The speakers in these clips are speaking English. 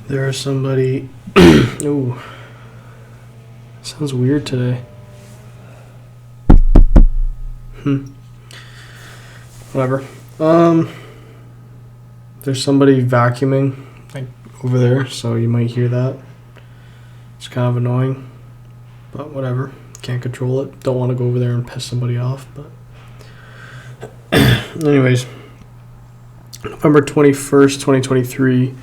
There's somebody. Ooh, sounds weird today. Whatever. There's somebody vacuuming like over there, so you might hear that. It's kind of annoying, but whatever. Can't control it. Don't want to go over there and piss somebody off, but anyways. November 21st, 2023.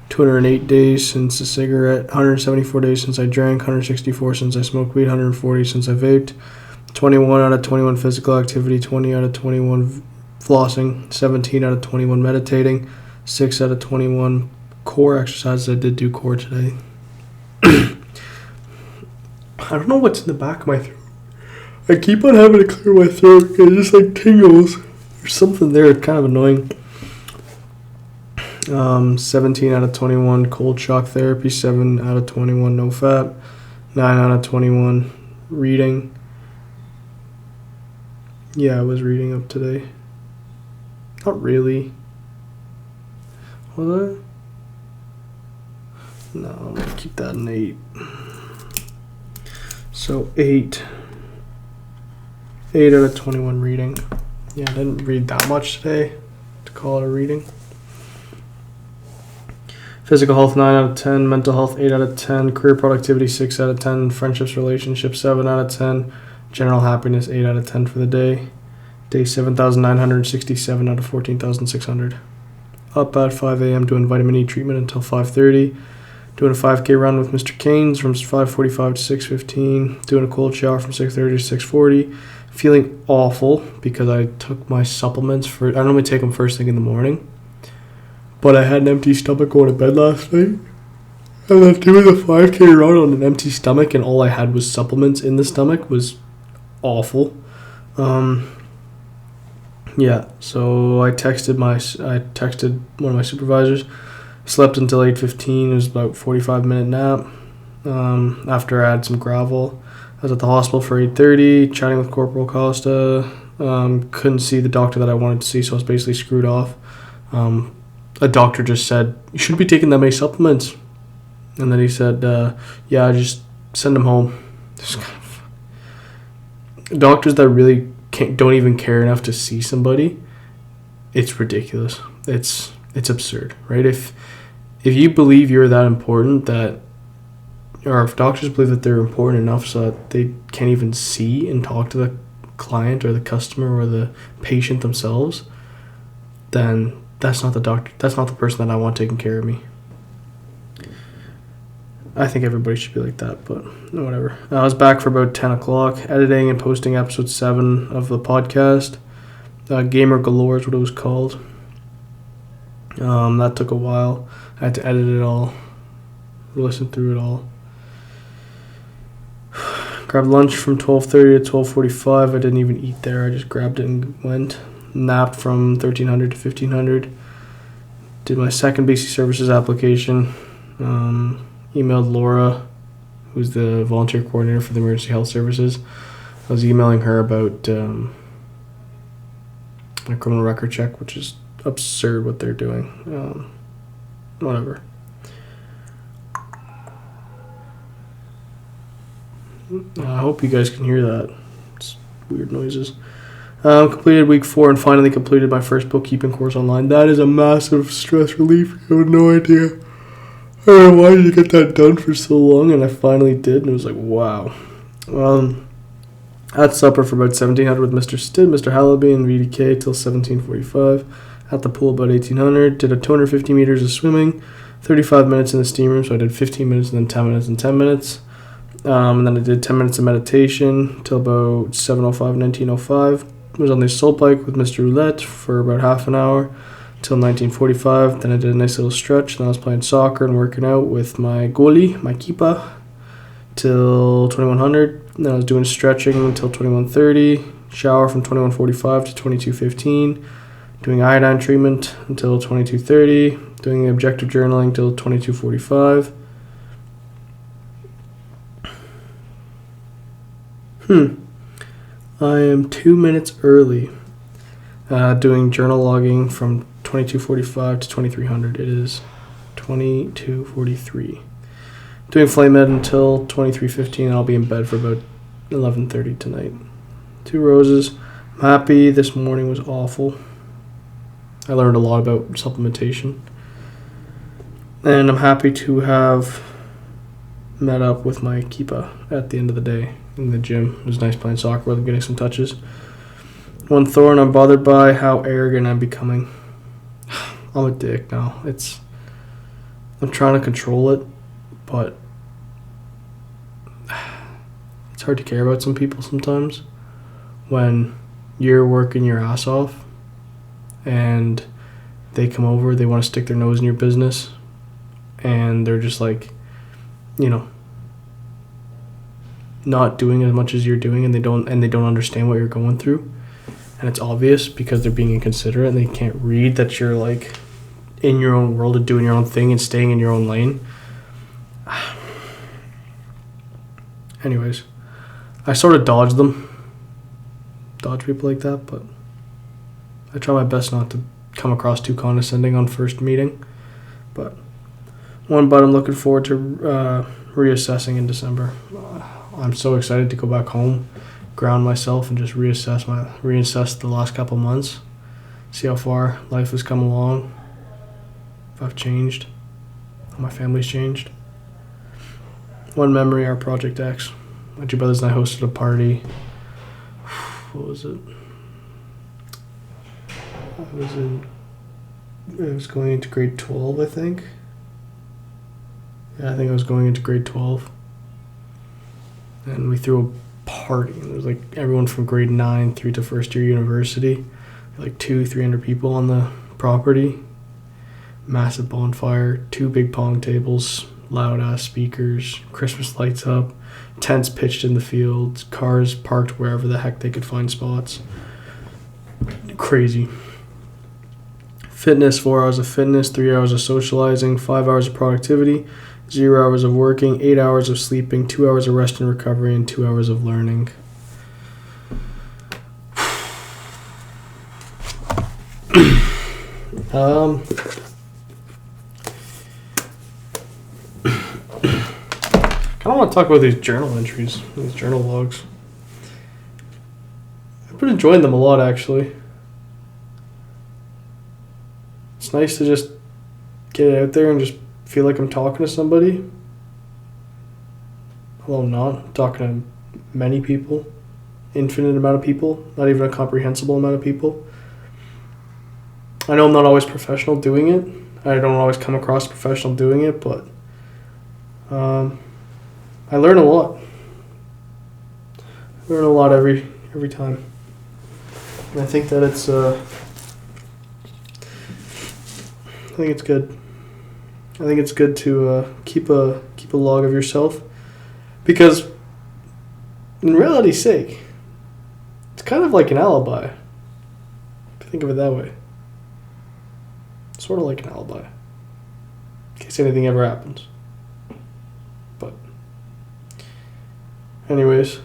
208 days since a cigarette, 174 days since I drank, 164 since I smoked weed, 140 since I vaped, 21 out of 21 physical activity, 20 out of 21 flossing, 17 out of 21 meditating, 6 out of 21 core exercises. I did do core today. I don't know what's in the back of my throat. I keep on having to clear my throat. It just like tingles. There's something there. It's kind of annoying. 17 out of 21 cold shock therapy, 7 out of 21 no fat, 9 out of 21 reading. Yeah, I was reading up today. Not really. Was I? No, I'm going to keep that an 8. So 8 out of 21 reading. Yeah, I didn't read that much today to call it a reading. Physical health, 9 out of 10. Mental health, 8 out of 10. Career productivity, 6 out of 10. Friendships, relationships, 7 out of 10. General happiness, 8 out of 10 for the day. Day 7,967 out of 14,600. Up at 5 a.m. doing vitamin E treatment until 5:30. Doing a 5K run with Mr. Canes from 5:45 to 6:15. Doing a cold shower from 6:30 to 6:40. Feeling awful because I took my supplements for. I normally take them first thing in the morning. But I had an empty stomach going to bed last night. And then doing a 5K run on an empty stomach and all I had was supplements in the stomach was awful. Yeah, so I texted one of my supervisors. Slept until 8:15. It was about a 45-minute nap. After I had some gravel. I was at the hospital for 8:30, chatting with Corporal Costa. Couldn't see the doctor that I wanted to see, so I was basically screwed off. A doctor just said, you shouldn't be taking that many supplements. And then he said, yeah, just send them home. Doctors that really don't even care enough to see somebody, it's ridiculous. It's absurd, right? If you believe you're that important or if doctors believe that they're important enough so that they can't even see and talk to the client or the customer or the patient themselves, then that's not the doctor. That's not the person that I want taking care of me. I think everybody should be like that, but whatever. I was back for about 10 o'clock, editing and posting episode 7 of the podcast. Gamer Galore is what it was called. That took a while. I had to edit it all, listen through it all. Grabbed lunch from 12:30 to 12:45. I didn't even eat there. I just grabbed it and went. Napped from 1300 to 1500. Did my second BC Services application. Emailed Laura, who's the volunteer coordinator for the Emergency Health Services. I was emailing her about my criminal record check, which is absurd what they're doing. Whatever. I hope you guys can hear that. It's weird noises. Completed week 4 and finally completed my first bookkeeping course online. That is a massive stress relief. You have no idea. I don't know why did you get that done for so long, and I finally did, and it was like, wow. At supper for about 1700 with Mr. Stidd, Mr. Hallaby, and VDK till 1745. At the pool about 1800. Did a 250 meters of swimming, 35 minutes in the steam room, so I did 15 minutes and then 10 minutes and 10 minutes. And then I did 10 minutes of meditation till about 7:05, 19:05. Was on the assault bike with Mr. Roulette for about half an hour till 19:45. Then I did a nice little stretch. Then I was playing soccer and working out with my goalie, my keeper, till 2100. Then I was doing stretching until 21:30. Shower from 21:45 to 22:15. Doing iodine treatment until 22:30. Doing the objective journaling till 22:45. I am 2 minutes early doing journal logging from 22:45 to 2300. It is 22:43. Doing flight med until 23:15. I'll be in bed for about 11:30 tonight. 2 roses. I'm happy. This morning was awful. I learned a lot about supplementation. And I'm happy to have met up with my keeper at the end of the day in the gym. It was nice playing soccer with him, getting some touches. 1 thorn. I'm bothered by how arrogant I'm becoming. I'm a dick now. I'm trying to control it, but it's hard to care about some people sometimes when you're working your ass off and they come over, they want to stick their nose in your business, and they're just like, not doing as much as you're doing, and they don't understand what you're going through, and it's obvious because they're being inconsiderate and they can't read that you're like in your own world and doing your own thing and staying in your own lane. Anyways, I sort of dodge people like that, but I try my best not to come across too condescending on first meeting. But I'm looking forward to reassessing in December. I'm so excited to go back home, ground myself, and just reassess the last couple months, see how far life has come along, if I've changed, how my family's changed. One memory, our Project X. My 2 brothers and I hosted a party. What was it? I was going into grade 12, I think. Yeah, I think I was going into grade 12. And we threw a party. And there was like everyone from grade 9 through to first year university. Like 200-300 people on the property. Massive bonfire, 2 big pong tables, loud ass speakers, Christmas lights up, tents pitched in the fields, cars parked wherever the heck they could find spots. Crazy. Fitness, 4 hours of fitness, 3 hours of socializing, 5 hours of productivity, 0 hours of working, 8 hours of sleeping, 2 hours of rest and recovery, and 2 hours of learning. I don't want to talk about these journal entries, these journal logs. I've been enjoying them a lot, actually. It's nice to just get it out there and just feel like I'm talking to somebody. Although I'm not. I'm talking to many people. Infinite amount of people. Not even a comprehensible amount of people. I know I'm not always professional doing it. I don't always come across professional doing it, but I learn a lot. I learn a lot every time. And I think that it's good. I think it's good to keep a log of yourself, because in reality's sake, it's kind of like an alibi. If you think of it that way. Sort of like an alibi. In case anything ever happens. But anyways,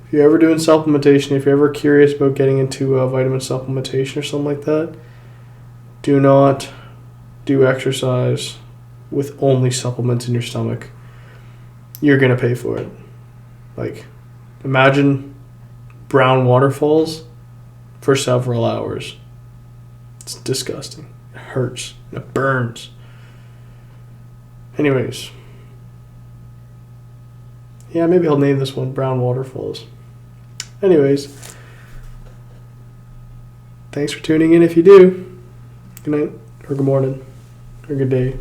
if you're ever doing supplementation, if you're ever curious about getting into vitamin supplementation or something like that, do not do exercise with only supplements in your stomach. You're going to pay for it. Like, imagine brown waterfalls for several hours. It's disgusting. It hurts. And it burns. Anyways. Yeah, maybe I'll name this one Brown Waterfalls. Anyways. Thanks for tuning in if you do. Good night, or good morning, or good day.